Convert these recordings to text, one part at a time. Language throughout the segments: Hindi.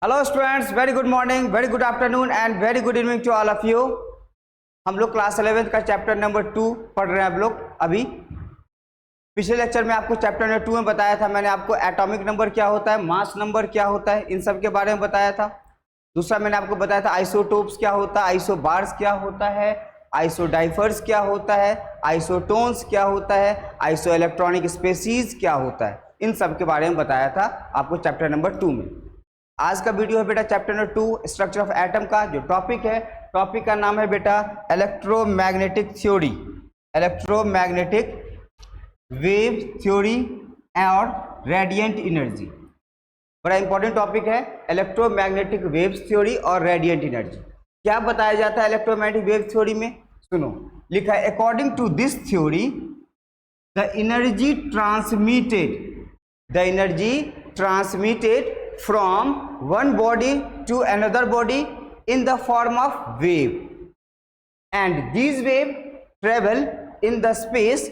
Hello students, very good morning, very good afternoon and very good evening to all of you. हम लोग क्लास 11th का चैप्टर नंबर 2 पढ़ रहे हैं। हम लोग अभी पिछले लेक्चर में आपको चैप्टर नंबर 2 में बताया था। मैंने आपको एटॉमिक नंबर क्या होता है, मास नंबर क्या होता है, इन सब के बारे में बताया था। दूसरा मैंने आपको बताया था आइसोटोप्स क्या होता है, आइसोबार्स क्या होता है, आइसोडाइफर्स क्या होता है, आइसोटोन्स क्या होता है, आइसो इलेक्ट्रॉनिक स्पेसीज क्या होता है। इन सब के बारे में बताया था आपको चैप्टर नंबर 2 में। आज का वीडियो है बेटा chapter number 2 structure of atom का। जो टॉपिक है, टॉपिक का नाम है बेटा electromagnetic theory, electromagnetic wave theory और रेडिएंट एनर्जी। बड़ा इंपॉर्टेंट टॉपिक है इलेक्ट्रोमैग्नेटिक वेव थ्योरी और रेडिएंट एनर्जी। क्या बताया जाता है इलेक्ट्रोमैग्नेटिक वेव थ्योरी में? सुनो, लिखा है according to this theory the energy transmitted from one body to another body in the form of wave, and these wave travel in the space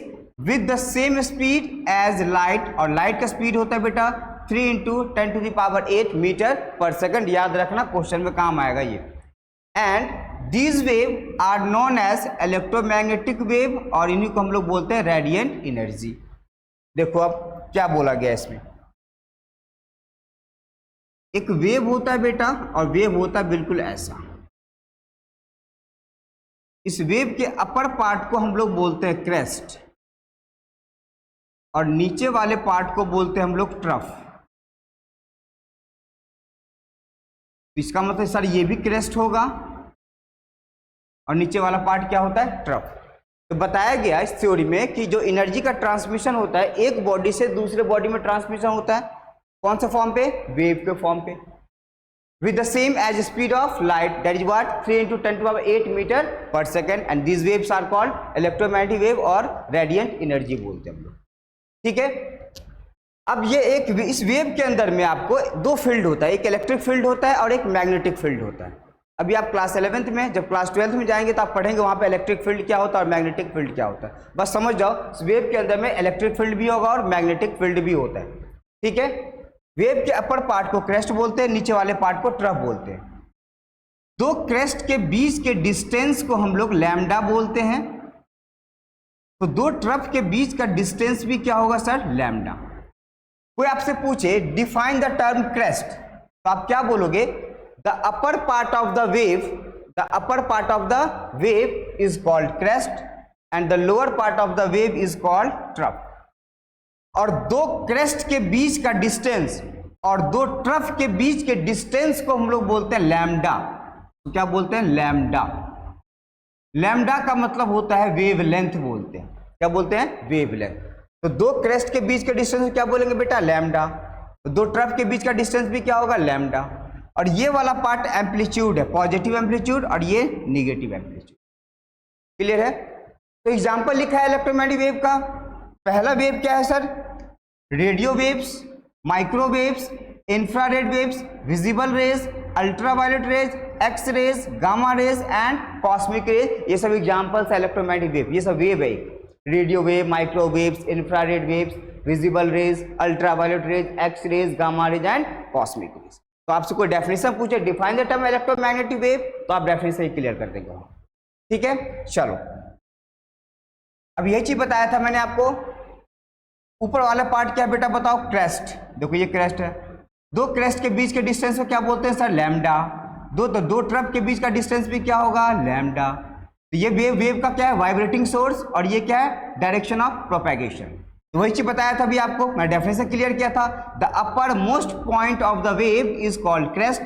with the same speed as light। और लाइट का स्पीड होता है बेटा 3 × 10⁸ मीटर पर सेकंड। याद रखना, क्वेश्चन में काम आएगा ये। And these wave are known as electromagnetic wave, और इन्हीं को हम लोग बोलते हैं रेडिएंट एनर्जी। देखो अब क्या बोला गया इसमें। एक वेव होता है बेटा, और वेव होता है बिल्कुल ऐसा। इस वेव के अपर पार्ट को हम लोग बोलते हैं क्रेस्ट, और नीचे वाले पार्ट को बोलते हैं हम लोग ट्रफ। इसका मतलब सर ये भी क्रेस्ट होगा, और नीचे वाला पार्ट क्या होता है? ट्रफ। तो बताया गया इस थ्योरी में कि जो एनर्जी का ट्रांसमिशन होता है, एक बॉडी से दूसरे बॉडी में ट्रांसमिशन होता है। कौन से फॉर्म पे? वेव के फॉर्म पे, with the same as speed of light, that is what 3 × 10⁸ metre per second. And these waves are called electromagnetic wave और रेडिएंट एनर्जी बोलते हैं हम लोग। ठीक है, अब ये इस वेव के अंदर में आपको दो फील्ड होता है, एक इलेक्ट्रिक फील्ड होता है और एक मैग्नेटिक फील्ड होता है। अभी आप क्लास 11th में, जब क्लास 12th में जाएंगे तो आप पढ़ेंगे वहां पे इलेक्ट्रिक फील्ड क्या होता है और मैग्नेटिक फील्ड क्या होता है। बस समझ जाओ, इस वेव के अंदर में इलेक्ट्रिक फील्ड भी होगा और मैग्नेटिक फील्ड भी होता है। ठीक है, वेव के अपर पार्ट को क्रेस्ट बोलते हैं, नीचे वाले पार्ट को ट्रफ बोलते हैं। दो क्रेस्ट के बीच के डिस्टेंस को हम लोग लैम्डा बोलते हैं। तो दो ट्रफ के बीच का डिस्टेंस भी क्या होगा सर? लैम्डा। कोई आपसे पूछे डिफाइन द टर्म क्रेस्ट, तो आप क्या बोलोगे? The upper part of the wave is called crest and the lower part of the wave is called trough. और दो क्रेस्ट के बीच का डिस्टेंस और दो ट्रफ के बीच के डिस्टेंस को हम लोग बोलते हैं लैम्डा। तो क्या बोलते हैं? लैम्डा। लैम्डा का मतलब होता है वेवलेंथ बोलते हैं। क्या बोलते हैं? वेवलेंथ। तो दो क्रेस्ट के बीच के डिस्टेंस क्या बोलेंगे बेटा? लैम्डा। तो दो ट्रफ के बीच का डिस्टेंस भी क्या होगा? लैम्डा। और ये वाला पार्ट एम्पलीट्यूड है, पॉजिटिव एम्पलीट्यूड, और ये निगेटिव एम्पलीट्यूड। क्लियर है? तो एग्जाम्पल लिखा है इलेक्ट्रोमैग्नेटिक वेव का। पहला वेव क्या है sir? Radio waves, microwaves, infrared waves, visible rays, ultraviolet rays, X rays, gamma rays and cosmic rays. ये सब एग्जांपल्स है इलेक्ट्रोमैग्नेटिक वेव। ये सब वेव है, radio wave, microwaves, infrared waves, visible rays, ultraviolet rays, X rays, gamma rays and cosmic rays. तो आपसे कोई डेफिनेशन पूछे define the term electromagnetic wave, तो आप डेफिनेशन ही क्लियर कर देंगे। ठीक है, चलो अब यही चीज बताया था मैंने आपको। ऊपर वाला पार्ट क्या है बेटा? बताओ। क्रेस्ट। देखो ये क्रेस्ट है। दो क्रेस्ट के बीच के डिस्टेंस को क्या बोलते हैं सर? लैम्डा। दो ट्रफ के बीच का डिस्टेंस भी क्या होगा? लैम्डा। तो ये वेव का क्या है? वाइब्रेटिंग सोर्स, और ये क्या है? Direction of propagation. तो वही चीज बताया था अभी आपको, मैं डेफिनेशन क्लियर किया था। The upper most point of the wave is called crest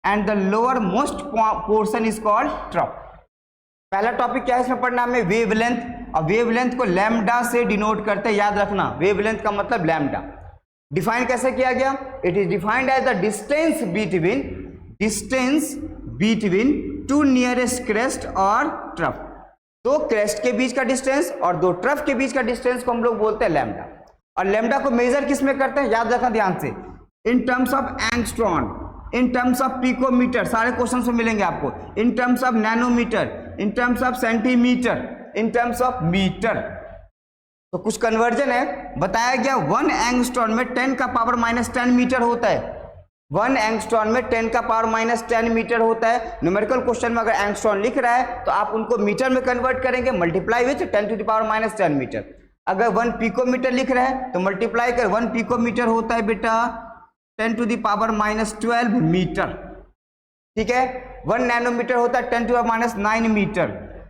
and the lower most portion is called trough. पहला टॉपिक क्या है इसमें पढ़ना में? वेवलेंथ। और वेवलेंथ को लैम्डा से डिनोट करते हैं, याद रखना। वेवलेंथ का मतलब लैम्डा। डिफाइन कैसे किया गया? It is defined as the distance between two nearest crest और ट्रफ। दो क्रेस्ट के बीच का डिस्टेंस और दो ट्रफ के बीच का डिस्टेंस को हम लोग बोलते हैं लैम्डा। और लैम्डा को मेजर किस में करते हैं? याद रखना ध्यान से। In terms of angstrom, in terms of picometre, सारे क्वेश्चन में मिलेंगे आपको। In terms of nanometre, in terms of centimetre, in terms of metre. तो कुछ कन्वर्जन है, बताया गया 1 एंगस्ट्रॉन में 10⁻⁻10 मीटर होता है। 1 एंगस्ट्रॉन में 10 का पावर -10 मीटर होता है। न्यूमेरिकल क्वेश्चन में अगर एंगस्ट्रॉन लिख रहा है तो आप उनको मीटर में कन्वर्ट करेंगे, multiply with 10 to the power -10 metre. अगर 1 पिकोमीटर लिख रहा है तो मल्टीप्लाई कर 1 पिकोमीटर होता है बेटा 10 टू द पावर -12 मीटर, ठीक है। 1 नैनोमीटर होता है 10 to the power -9 metre.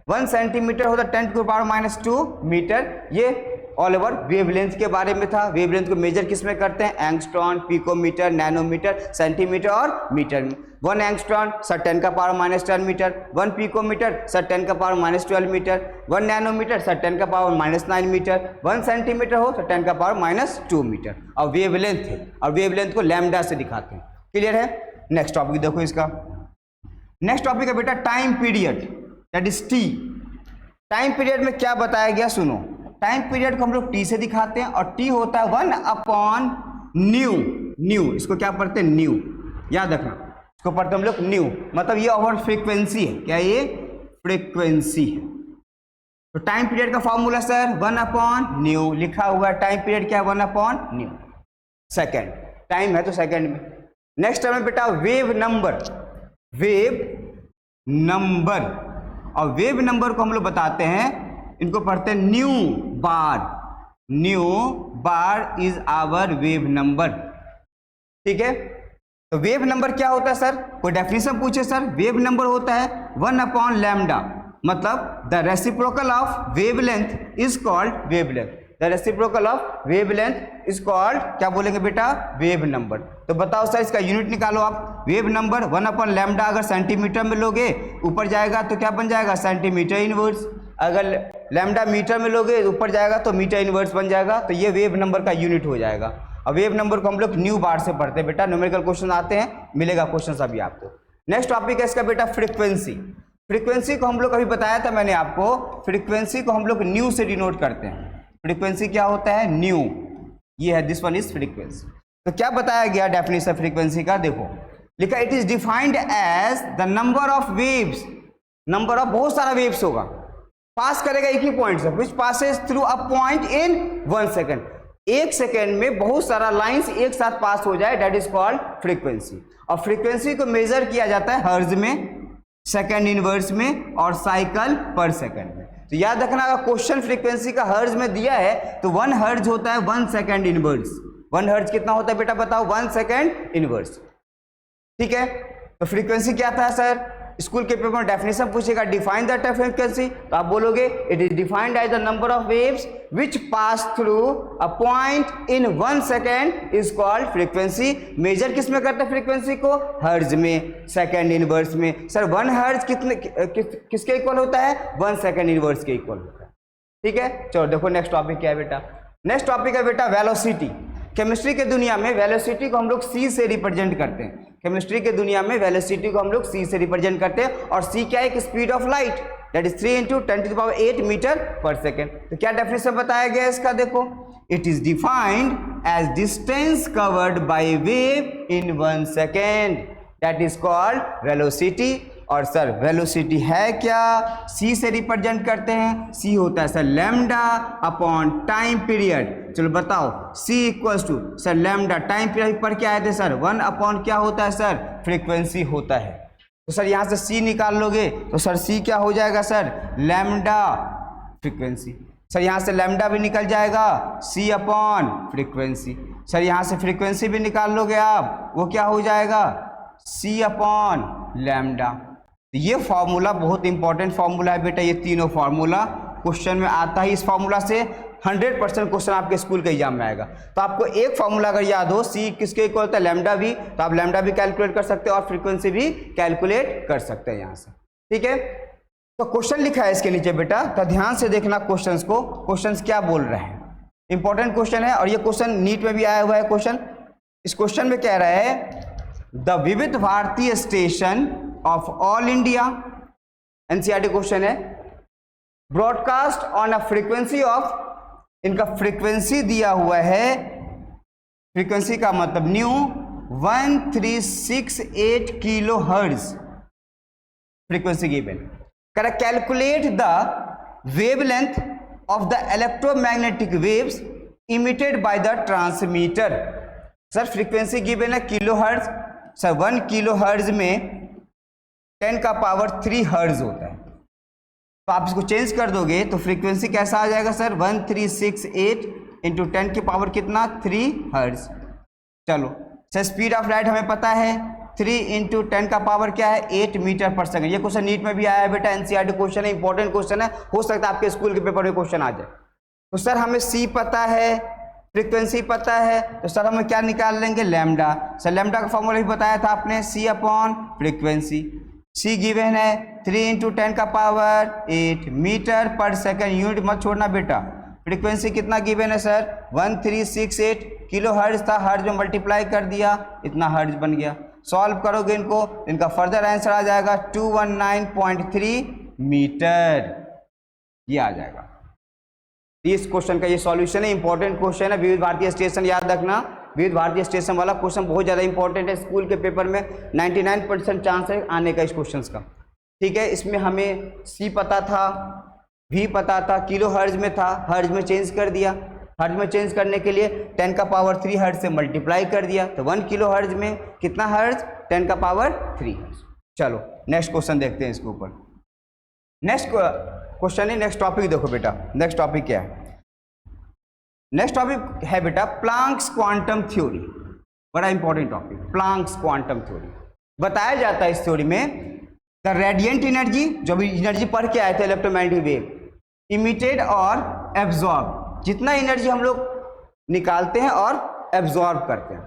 1 centimetre होता है 10 टू द पावर -2 मीटर। ये ऑल ओवर वेवलेंथ के बारे में था। वेवलेंथ को मेजर किस में करते हैं? एंगस्ट्रॉन, पिकोमीटर, नैनोमीटर, सेंटीमीटर और मीटर में। 1 एंगस्ट्रॉन सर 10 का पावर -10 मीटर, 1 पिकोमीटर सर 10 का पावर -12 मीटर, 1 नैनोमीटर सर 10 का पावर -9 मीटर, 1 सेंटीमीटर हो तो 10 का पावर -2 मीटर। और वेवलेंथ है, और वेवलेंथ को लैम्डा से दिखाते हैं। क्लियर है? नेक्स्ट टॉपिक देखो इसका। नेक्स्ट टॉपिक है बेटा time period, that is T. Time period में क्या बताया गया सुनो। टाइम पीरियड को हम लोग टी से दिखाते हैं और टी होता है 1/न्यू। न्यू इसको क्या पढ़ते हैं? न्यू, याद रखना, इसको पढ़ते हम लोग न्यू, मतलब ये ओवर फ्रीक्वेंसी है। क्या ये? फ्रीक्वेंसी है। तो टाइम पीरियड का फॉर्मूला सर 1/न्यू लिखा हुआ है। टाइम पीरियड क्या है? 1/न्यू। सेकेंड, टाइम है तो सेकेंड में। नेक्स्ट है बेटा वेव नंबर। वेव नंबर, और वेव नंबर को हम लोग बताते हैं, इनको पढ़ते हैं nu bar. Nu bar is our wave number, ठीक है। तो वेव नंबर क्या होता है सर? कोई डेफिनेशन पूछे सर, वेव नंबर होता है 1/लैम्डा, मतलब the reciprocal of wavelength is called wavelength. The reciprocal of wavelength is called क्या बोलेंगे बेटा? Wave number. तो बताओ सर इसका यूनिट निकालो आप। वेव नंबर 1/लैम्डा अगर सेंटीमीटर में लोगे ऊपर जाएगा तो क्या बन जाएगा? Centimetre inverse. अगर लैम्डा मीटर में लोगे ऊपर जाएगा तो मीटर इनवर्स बन जाएगा। तो ये वेव नंबर का यूनिट हो जाएगा। और वेव नंबर को हम लोग न्यू बार से पढ़ते हैं बेटा। न्यूमेरिकल क्वेश्चन आते हैं, मिलेगा क्वेश्चन अभी आपको। नेक्स्ट टॉपिक है इसका बेटा फ्रीक्वेंसी। फ्रीक्वेंसी को हम लोग अभी बताया था मैंने आपको, फ्रीक्वेंसी को हम लोग न्यू से डिनोट करते हैं। फ्रीक्वेंसी क्या होता है? न्यू। ये है, दिस वन इज फ्रीक्वेंसी। तो क्या बताया गया डेफिनेशन फ्रीक्वेंसी का? देखो लिखा, it is defined as the number of waves. Number of बहुत सारा वेव्स होगा, पास करेगा एक ही पॉइंट से, विच passes through a point in 1 second. 1 second में बहुत सारा लाइंस एक साथ पास हो जाए, दैट इज कॉल्ड फ्रीक्वेंसी। और फ्रीक्वेंसी को मेजर किया जाता है हर्ज में, सेकेंड इनवर्स में और साइकिल पर सेकेंड में। तो याद रखना, अगर क्वेश्चन फ्रीक्वेंसी का हर्ज में दिया है तो 1 हर्ज होता है 1 सेकेंड इनवर्स। 1 हर्ज कितना होता है बेटा बताओ? 1 सेकेंड इनवर्स, ठीक है। तो फ्रीक्वेंसी क्या था सर? स्कूल के पेपर में डेफिनेशन पूछेगा, डिफाइन द टर्म फ्रीक्वेंसी, तो आप बोलोगे it is defined as the number of waves which pass through a point in 1 second is called frequency. Measure किस में करते हैं फ्रीक्वेंसी को? हर्ज में, सेकेंड इनवर्स में। सर 1 हर्ज किसके इक्वल होता है? 1 सेकेंड इनवर्स के इक्वल होता है, ठीक है। चलो देखो नेक्स्ट टॉपिक क्या है बेटा। नेक्स्ट टॉपिक है बेटा वेलोसिटी। केमिस्ट्री के दुनिया में वेलोसिटी को हम लोग सी से रिप्रेजेंट करते हैं। केमिस्ट्री के दुनिया में वेलोसिटी को हम लोग सी से रिप्रेजेंट करते हैं। और सी क्या है? एक speed of light, that is 3 × 10⁸ metre per second. तो क्या डेफिनेशन बताया गया इसका? देखो, it is defined as distance covered by wave in 1 second, that is called velocity. और सर वेलोसिटी है क्या? सी से रिप्रेजेंट करते हैं। सी होता है sir lambda upon time period. चलो बताओ, C equals to sir lambda, time period पर क्या आए थे सर? 1/ क्या होता है सर? फ्रीक्वेंसी होता है। तो सर यहाँ से सी निकाल लोगे तो सर सी क्या हो जाएगा सर? Lambda frequency. सर यहाँ से लैम्डा भी निकल जाएगा, सी अपॉन फ्रीक्वेंसी। सर यहाँ से फ्रीक्वेंसी भी निकाल लोगे आप, वो क्या हो जाएगा? सी अपॉन लैम्डा। ये फॉर्मूला बहुत इंपॉर्टेंट फॉर्मूला है बेटा। ये तीनों फॉर्मूला क्वेश्चन में आता है। इस फॉर्मूला से 100% क्वेश्चन आपके स्कूल के एग्जाम में आएगा। तो आपको एक फॉर्मूला अगर याद हो, सी किसके इक्वल होता है? लैम्डा भी, तो आप लैम्डा भी कैलकुलेट कर सकते हो और फ्रीक्वेंसी भी कैलकुलेट कर सकते हैं यहाँ से, ठीक है। तो क्वेश्चन लिखा है इसके नीचे बेटा, तो ध्यान से देखना क्वेश्चंस को। क्वेश्चंस क्या बोल रहे हैं? इंपॉर्टेंट क्वेश्चन है और ये क्वेश्चन नीट में भी आया हुआ है क्वेश्चन। इस क्वेश्चन में कह रहा है the Vividh Bharati station of all India, NCERT question है, broadcast on a frequency of, इनका फ्रीक्वेंसी दिया हुआ है, फ्रीक्वेंसी का मतलब nu 1368 kilo hertz frequency given. कर calculate the wavelength of the electromagnetic waves emitted by the transmitter. Sir frequency given है kilo hertz, sir 1 kilo hertz में 10 का पावर 3 हर्ज होता है, तो आप इसको चेंज कर दोगे तो फ्रीक्वेंसी कैसा आ जाएगा सर 1368 इंटू 10 की पावर कितना 3 हर्ज। चलो सर स्पीड ऑफ लाइट हमें पता है 3 इंटू 10 का पावर क्या है 8 मीटर पर सेकंड। ये क्वेश्चन नीट में भी आया है बेटा, एनसीईआरटी क्वेश्चन है, इंपॉर्टेंट क्वेश्चन है, हो सकता है आपके स्कूल के पेपर में क्वेश्चन आ जाए। तो सर हमें सी पता है, फ्रीक्वेंसी पता है, तो सर हमें क्या निकाल लेंगे लैम्डा। सर लैम्डा का फॉर्मूला भी बताया था आपने, सी अपॉन फ्रीक्वेंसी। सी गिवन है 3 इंटू 10 का पावर 8 मीटर पर सेकंड, यूनिट मत छोड़ना बेटा। फ्रीक्वेंसी कितना गिवन है सर 1368 किलो हर्ज था, हर्ज में मल्टीप्लाई कर दिया, इतना हर्ज बन गया। सॉल्व करोगे इनको, इनका फर्दर आंसर आ जाएगा 219.3 मीटर, ये आ जाएगा। इस क्वेश्चन का ये सॉल्यूशन है, इंपॉर्टेंट क्वेश्चन है। विविध भारतीय स्टेशन याद रखना, विविध भारतीय स्टेशन वाला क्वेश्चन बहुत ज़्यादा इंपॉर्टेंट है, स्कूल के पेपर में 99% चांस है आने का इस क्वेश्चन का। ठीक है, इसमें हमें सी पता था, भी पता था, किलो हर्ज में था, हर्ज में चेंज कर दिया, हर्ज में चेंज करने के लिए 10 का पावर 3 हर्ज से मल्टीप्लाई कर दिया, तो 1 किलो हर्ज में कितना हर्ज 10 का पावर 3 हर्ज। चलो नेक्स्ट क्वेश्चन देखते हैं इसके ऊपर। नेक्स्ट क्वेश्चन है, नेक्स्ट टॉपिक देखो बेटा, नेक्स्ट टॉपिक क्या है। नेक्स्ट टॉपिक है बेटा प्लांक्स क्वांटम थ्योरी, बड़ा important topic, Planck's quantum theory. बताया जाता है इस थ्योरी में द रेडिएंट एनर्जी, जो भी एनर्जी पढ़ के आए थे इलेक्ट्रोमैग्नेटिक वेव, इमिटेड और एब्जॉर्ब, जितना एनर्जी हम लोग निकालते हैं और एब्जॉर्ब करते हैं,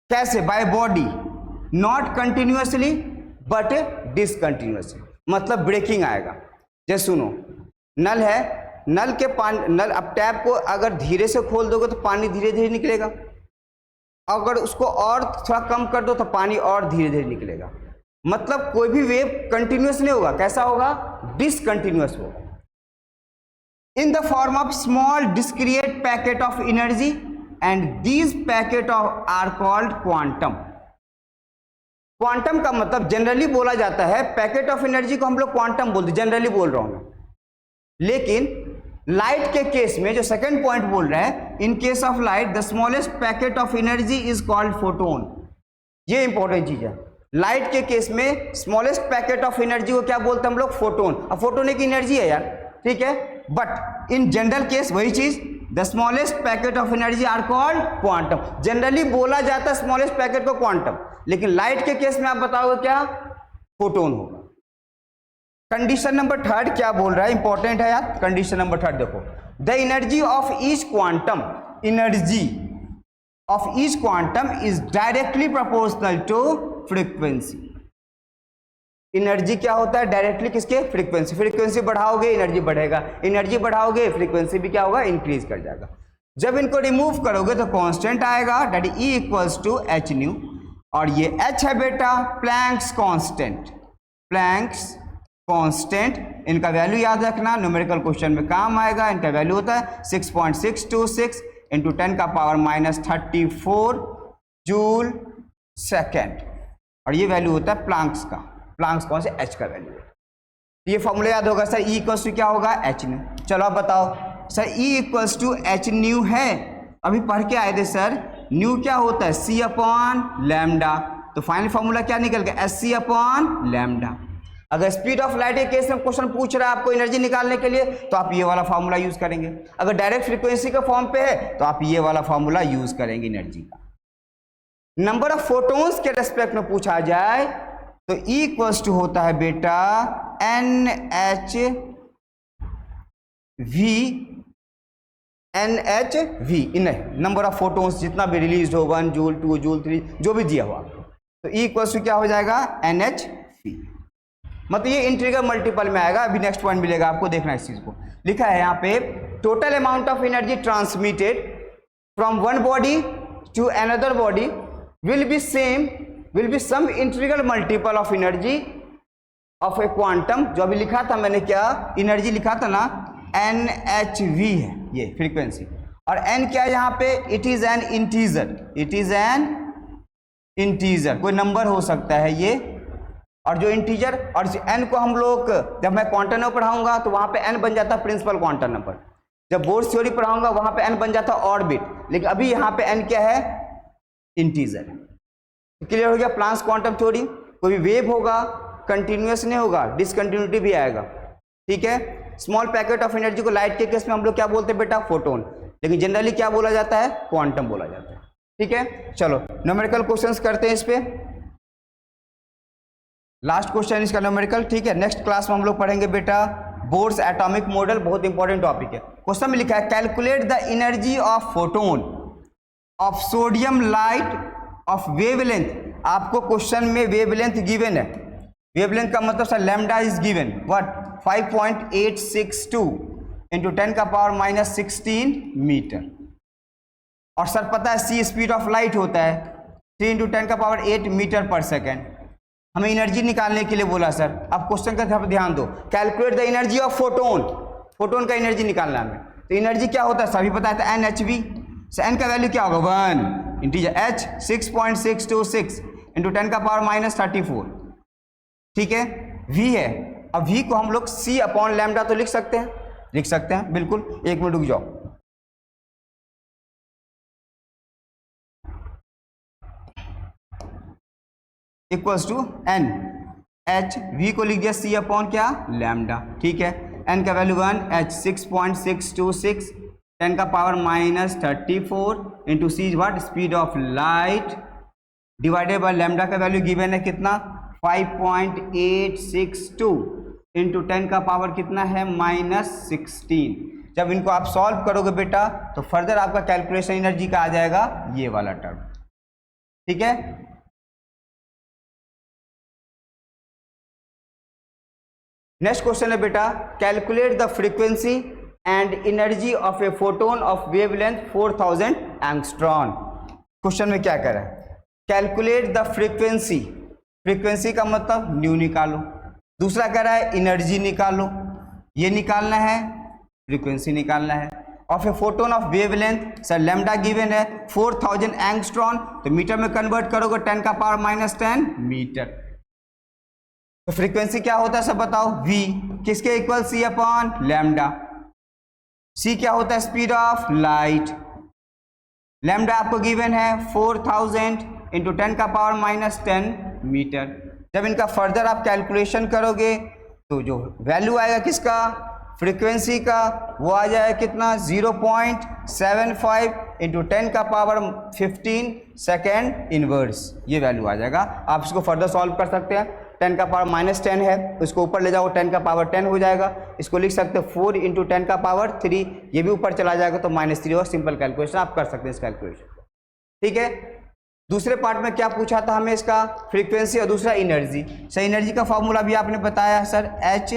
कैसे by body, not continuously but discontinuously, मतलब ब्रेकिंग आएगा। जैसे सुनो, नल है, नल के पानी, नल अब टैप को अगर धीरे से खोल दोगे तो पानी धीरे धीरे निकलेगा, अगर उसको और थोड़ा कम कर दो तो पानी और धीरे धीरे निकलेगा। मतलब कोई भी वेव कंटिन्यूअस नहीं होगा, कैसा होगा डिसकंटिन्यूअस होगा। In the form of small discrete packet of energy and these packet of are called quantum. Quantum का मतलब जनरली बोला जाता है, पैकेट ऑफ एनर्जी को हम लोग क्वांटम बोलते, जनरली बोल रहा हूं मैं। लेकिन लाइट के केस में जो सेकंड पॉइंट बोल रहा है, in case of light the smallest packet of energy is called photon. ये इंपॉर्टेंट चीज है, लाइट के केस में स्मॉलेस्ट पैकेट ऑफ एनर्जी को क्या बोलते हैं हम लोग फोटोन। अब फोटोन एक एनर्जी है यार, ठीक है, बट इन जनरल केस वही चीज, the smallest packet of energy are called quantum. Generally बोला जाता है स्मॉलेस्ट पैकेट को क्वांटम, लेकिन लाइट के केस में आप बताओगे क्या फोटोन होगा। कंडीशन नंबर थर्ड क्या बोल रहा है, इंपॉर्टेंट है यार। कंडीशन नंबर थर्ड देखो, the energy of each quantum, energy of each quantum is directly proportional to frequency. Energy क्या होता है डायरेक्टली किसके, फ्रीक्वेंसी। फ्रीक्वेंसी बढ़ाओगे एनर्जी बढ़ेगा, एनर्जी बढ़ाओगे फ्रीक्वेंसी भी क्या होगा इंक्रीज कर जाएगा। जब इनको रिमूव करोगे तो कांस्टेंट आएगा, that is E equals to H nu, और ये एच है बेटा प्लैंक्स कांस्टेंट, प्लैंक्स कांस्टेंट। इनका वैल्यू याद रखना, न्यूमेरिकल क्वेश्चन में काम आएगा। इनका वैल्यू होता है 6.626 इंटू 10 का पावर -34 जूल सेकेंड, और ये वैल्यू होता है प्लांक्स का, प्लांक्स कौन से एच का वैल्यू है। ये फॉर्मूला याद होगा सर, ई इक्वल्स टू क्या होगा एच न्यू। चलो आप बताओ sir, E equals to H nu है, अभी पढ़ के आए थे सर, न्यू क्या होता है सी अपॉन लैम्डा, तो फाइनल फॉर्मूला क्या निकल गया एस सी अपॉन लैम्डा। अगर स्पीड ऑफ लाइट के केस में क्वेश्चन पूछ रहा है आपको एनर्जी निकालने के लिए, तो आप ये वाला फॉर्मूला यूज करेंगे। अगर डायरेक्ट फ्रीक्वेंसी के फॉर्म पे है तो आप ये वाला फॉर्मूला यूज करेंगे एनर्जी का। नंबर ऑफ फोटोन्स के रेस्पेक्ट में पूछा जाए तो E इक्वल्स टू होता है बेटा NHV, in number of photons जितना भी रिलीज हो, 1 जूल 2 जूल 3 जो भी दिया हो आपको, तो E इक्वल्स टू क्या हो जाएगा NHV। मतलब ये इंटीग्रल मल्टीपल में आएगा, अभी नेक्स्ट पॉइंट मिलेगा आपको, देखना इस चीज को। लिखा है यहाँ पे total amount of energy transmitted from one body to another body will be same, will be some integral multiple of energy of a quantum. जो अभी लिखा था मैंने, क्या एनर्जी लिखा था ना NHV है ये फ्रीक्वेंसी, और n क्या है यहाँ पे, it is an integer, it is an integer, कोई नंबर हो सकता है ये, और जो इंटीजर, और n को हम लोग जब मैं क्वांटम नंबर पढ़ाऊंगा तो वहां पे n बन जाता है प्रिंसिपल क्वांटम नंबर, जब बोर्ड थ्योरी पढ़ाऊंगा वहां पे n बन जाता है ऑड बिट, लेकिन अभी यहाँ पे n क्या है इंटीजर है। क्लियर हो गया प्लांक्स क्वांटम थ्योरी। कोई भी वेव होगा कंटिन्यूअस नहीं होगा, डिसकंटिन्यूटी भी आएगा, ठीक है। स्मॉल पैकेट ऑफ एनर्जी को लाइट के केस में हम लोग क्या बोलते हैं बेटा, फोटोन, लेकिन जनरली क्या बोला जाता है, क्वांटम बोला जाता है, ठीक है। चलो न्यूमेरिकल क्वेश्चंस करते हैं इस पे, लास्ट क्वेश्चन इसका न्यूमेरिकल, ठीक है। नेक्स्ट क्लास में हम लोग पढ़ेंगे बेटा बोर्स एटॉमिक मॉडल, बहुत इंपॉर्टेंट टॉपिक है। क्वेश्चन में लिखा है calculate the energy of photon of sodium light of wavelength. आपको क्वेश्चन में वेवलेंथ गिवन है, वेवलेंथ का मतलब sir lambda is given what 5.862 into 10 का पावर माइनस 16 मीटर, और सर पता है सी स्पीड ऑफ लाइट होता है 3 इंटू 10 का पावर 8 मीटर पर सेकेंड। हमें एनर्जी निकालने के लिए बोला सर। अब क्वेश्चन का तरफ ध्यान दो, calculate the energy of photon, photon का एनर्जी निकालना हमें। तो एनर्जी क्या होता है सभी पता है, एन एच वी, एन का वैल्यू क्या होगा 1 इंटीजर एच 6.626 इंटू 10 का पावर माइनस 34, ठीक है। वी है, अब वी को हम लोग सी अपॉन लैम्डा तो लिख सकते हैं, लिख सकते हैं बिल्कुल। एक मिनट रुक जाओ, equals to N H, V को लिख दिया सी अपॉन क्या लैम्डा, ठीक है। एन का वैल्यू 1 एच 6.626 10 का power minus 34 into see what speed of light divided by lambda का वैल्यू गिवन है कितना 5.862 इंटू 10 का पावर कितना है माइनस 16। जब इनको आप सॉल्व करोगे बेटा तो फर्दर आपका कैलकुलेशन एनर्जी का आ जाएगा ये वाला टर्म, ठीक है। नेक्स्ट क्वेश्चन है बेटा calculate the frequency and energy of a photon of wavelength 4000 angstrom. Question में क्या करा है, कैलकुलेट द फ्रीक्वेंसी, फ्रीक्वेंसी का मतलब न्यू निकालो, दूसरा कह रहा है एनर्जी निकालो, ये निकालना है, फ्रीक्वेंसी निकालना है। Of a photon of wavelength sir lambda given है 4000 एंगस्ट्रॉन, तो मीटर में कन्वर्ट करोगे 10 का पावर माइनस 10 मीटर। तो फ्रीक्वेंसी क्या होता है सब बताओ, v किसके equal C upon lambda, c क्या होता है स्पीड ऑफ लाइट, लैम्डा आपको गिवन है 4000 इंटू 10 का पावर माइनस 10 मीटर। जब इनका फर्दर आप कैलकुलेशन करोगे तो जो वैल्यू आएगा किसका फ्रीक्वेंसी का वो आ जाएगा कितना 0.75 इंटू 10 का पावर 15 सेकेंड इनवर्स, ये वैल्यू आ जाएगा। आप इसको फर्दर सॉल्व कर सकते हैं, 10 का पावर माइनस 10 है उसको ऊपर ले जाओ 10 का पावर 10 हो जाएगा, इसको लिख सकते हो 4 इंटू 10 का पावर 3, ये भी ऊपर चला जाएगा तो -3 और सिंपल कैलकुलेशन आप कर सकते हैं इस कैलकुलेशन को, ठीक है। दूसरे पार्ट में क्या पूछा था हमें, इसका फ्रीक्वेंसी और दूसरा एनर्जी। सर एनर्जी का फॉर्मूला भी आपने बताया सर एच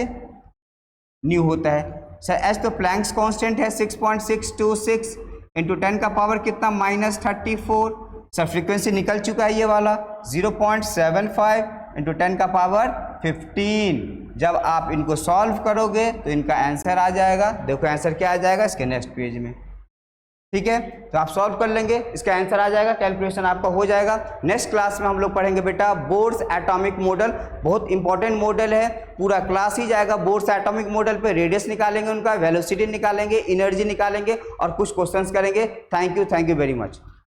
न्यू होता है, सर एच तो प्लैंक्स कांस्टेंट है 6.626 इंटू 10 का पावर कितना -34। सर फ्रीक्वेंसी निकल चुका है ये वाला 0.75 इंटू 10 का पावर 15। जब आप इनको सॉल्व करोगे तो इनका आंसर आ जाएगा, देखो आंसर क्या आ जाएगा इसके नेक्स्ट पेज में, ठीक है। तो आप सॉल्व कर लेंगे, इसका आंसर आ जाएगा, कैलकुलेशन आपका हो जाएगा। नेक्स्ट क्लास में हम लोग पढ़ेंगे बेटा बोर्स एटॉमिक मॉडल, बहुत इंपॉर्टेंट मॉडल है, पूरा क्लास ही जाएगा बोर्स एटॉमिक मॉडल पे। रेडियस निकालेंगे, उनका वेलोसिटी निकालेंगे, एनर्जी निकालेंगे और कुछ क्वेश्चंस करेंगे। Thank you very much.